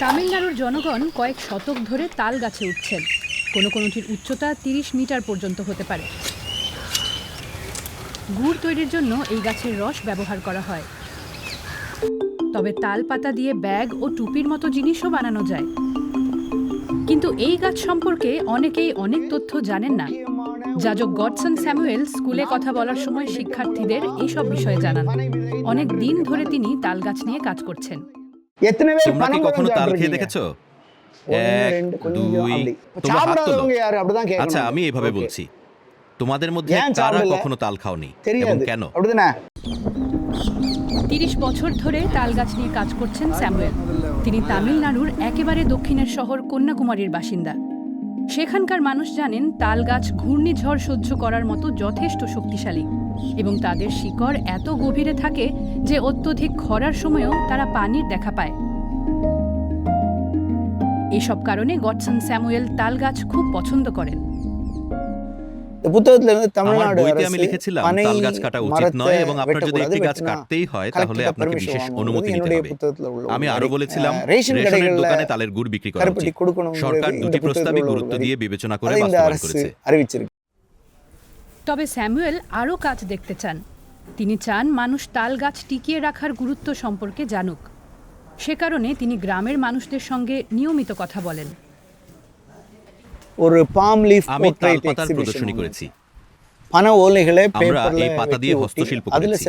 তামিলনাড়ুর জনগণ কয়েক শতক ধরে তাল গাছে উঠছেন। কোনো কোনোটির উচ্চতা ৩০ মিটার পর্যন্ত হতে পারে। গুড় তৈরির জন্য এই গাছের রস ব্যবহার করা হয়। তবে তাল পাতা দিয়ে ব্যাগ ও টুপির মতো জিনিসও বানানো যায়। কিন্তু এই গাছ সম্পর্কে অনেকেই অনেক তথ্য জানেন না। যাজক গডসন স্যামুয়েল স্কুলে কথা বলার সময় শিক্ষার্থীদের এইসব বিষয়ে জানান। অনেক দিন ধরে তিনি তাল গাছ নিয়ে কাজ করছেন। তোমরা কি কখনো তাল খেয়ে দেখেছো? এক, দুই, তোমরা হাত তোলো। আচ্ছা, আমি এভাবে বলছি, তোমাদের মধ্যে কারা কখনো তাল খাওনি এবং কেন? ৩০ বছর ধরে তাল গাছ নিয়ে কাজ করছেন স্যামুয়েল। তিনি তামিলনাড়ুর একেবারে দক্ষিণের শহর কন্যাকুমারীর বাসিন্দা। সেখানকার মানুষ জানেন তাল গাছ ঘূর্ণিঝড় সহ্য করার মতো যথেষ্ট শক্তিশালী এবং তাদের শিকড় এত গভীরে থাকে যে অত্যধিক খরার সময়ও তারা পানির দেখা পায়। এসব কারণে গডসন স্যামুয়েল তাল গাছ খুব পছন্দ করেন। আমার বইতে আমি লিখেছিলাম তাল গাছ কাটা উচিত নয় এবং আপনার যদি একটি গাছ কাটতেই হয় তাহলে আপনাকে বিশেষ অনুমতি নিতে হবে। আমি আরো বলেছিলাম রেশনের দোকানে তালের গুড় বিক্রি করা উচিত। সরকার দুটি প্রস্তাবই গুরুত্ব দিয়ে বিবেচনা করে বাস্তবায়ন করেছে। তবে স্যামুয়েল আরও কাজ দেখতে চান। তিনি চান মানুষ তাল গাছ টিকিয়ে রাখার গুরুত্ব সম্পর্কে জানুক। সে কারণে তিনি গ্রামের মানুষদের সঙ্গে নিয়মিত কথা বলেন। আমি তাল পাতার প্রদর্শনী করেছি। আমরা এই পাতা দিয়ে হস্তশিল্প করেছি।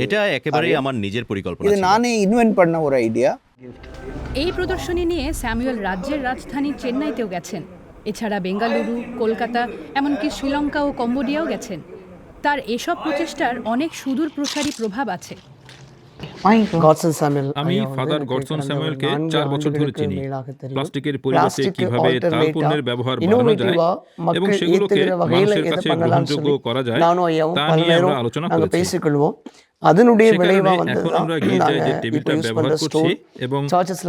এটা একেবারেই আমার নিজের পরিকল্পনা ছিল। এই প্রদর্শনী নিয়ে স্যামুয়েল রাজ্যের রাজধানী চেন্নাইতেও গেছেন। এছাড়া বেঙ্গালুরু, কলকাতা, এমনকি শ্রীলঙ্কা ও কম্বোডিয়াও গেছেন। তার এসব প্রচেষ্টার অনেক সুদূর প্রসারী প্রভাব আছে। আমি ফাদার গডসন স্যামুয়েলকে ৪ বছর ধরে চিনি। প্লাস্টিকের পরিবর্তে কিভাবে তাল পণ্যের ব্যবহার বাড়ানো যায় এবং সেগুলোকে মানুষের কাছে গ্রহণযোগ্য করা যায় তা নিয়ে আমরা আলোচনা করেছি। সেকারণে এখন আমরা গির্জায় যে টেবিলটা ব্যবহার করছি এবং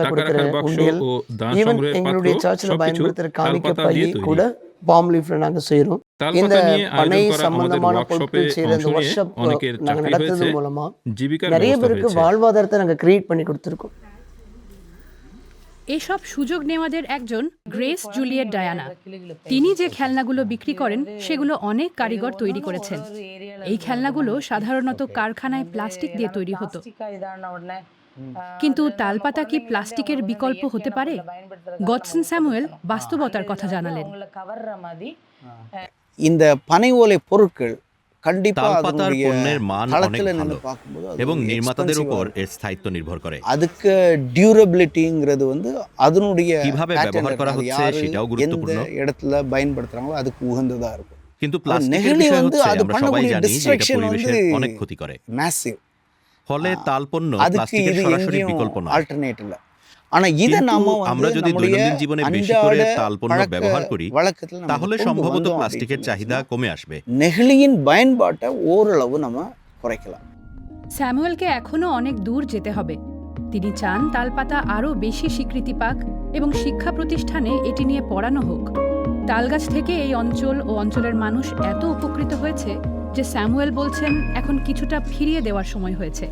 টাকা রাখার বাক্স ও দান সংগ্রহের পাত্র সবকিছু তাল পাতা দিয়ে তৈরি। তালপাতা নিয়ে আয়োজন করা আমাদের ওয়ার্কশপে অংশ নিয়ে অনেকের চাকরি হয়েছে, জীবিকার ব্যবস্থা হয়েছে। এসব সুযোগ নেওয়াদের একজন গ্রেস জুলিয়েট ডায়ানা। তিনি যে খেলনাগুলো বিক্রি করেন সেগুলো অনেক কারিগর তৈরি করেছেন। এই খেলনাগুলো সাধারণত কারখানায় প্লাস্টিক দিয়ে তৈরি হতো। কিন্তু তালপাতা কি প্লাস্টিকের বিকল্প হতে পারে? গডসন স্যামুয়েল বাস্তবতার কথা জানালেন। তালপাতার পণ্যের মান অনেক ভালো এবং নির্মাতাদের উপর এর স্থায়িত্ব নির্ভর করে। কিভাবে ব্যবহার করা হচ্ছে সেটাও গুরুত্বপূর্ণ। কিন্তু প্লাস্টিকের বিষয় হচ্ছে আমরা সবাই জানি যে এটা পরিবেশের অনেক ক্ষতি করে। ফলে তাল পণ্য প্লাস্টিকের সরাসরি বিকল্প নয়। কিন্তু আমরা যদি দৈনন্দিন জীবনে বেশি করে তাল পণ্য ব্যবহার করি তাহলে সম্ভবত প্লাস্টিকের চাহিদা কমে আসবে। স্যামুয়েলকে এখনো অনেক দূর যেতে হবে। তিনি চান তালপাতা আরও বেশি স্বীকৃতি পাক এবং শিক্ষা প্রতিষ্ঠানে এটি নিয়ে পড়ানো হোক। তালগাছ থেকে এই অঞ্চল ও অঞ্চলের মানুষ এত উপকৃত হয়েছে যে স্যামুয়েল বলছেন এখন কিছুটা ফিরিয়ে দেওয়ার সময় হয়েছে।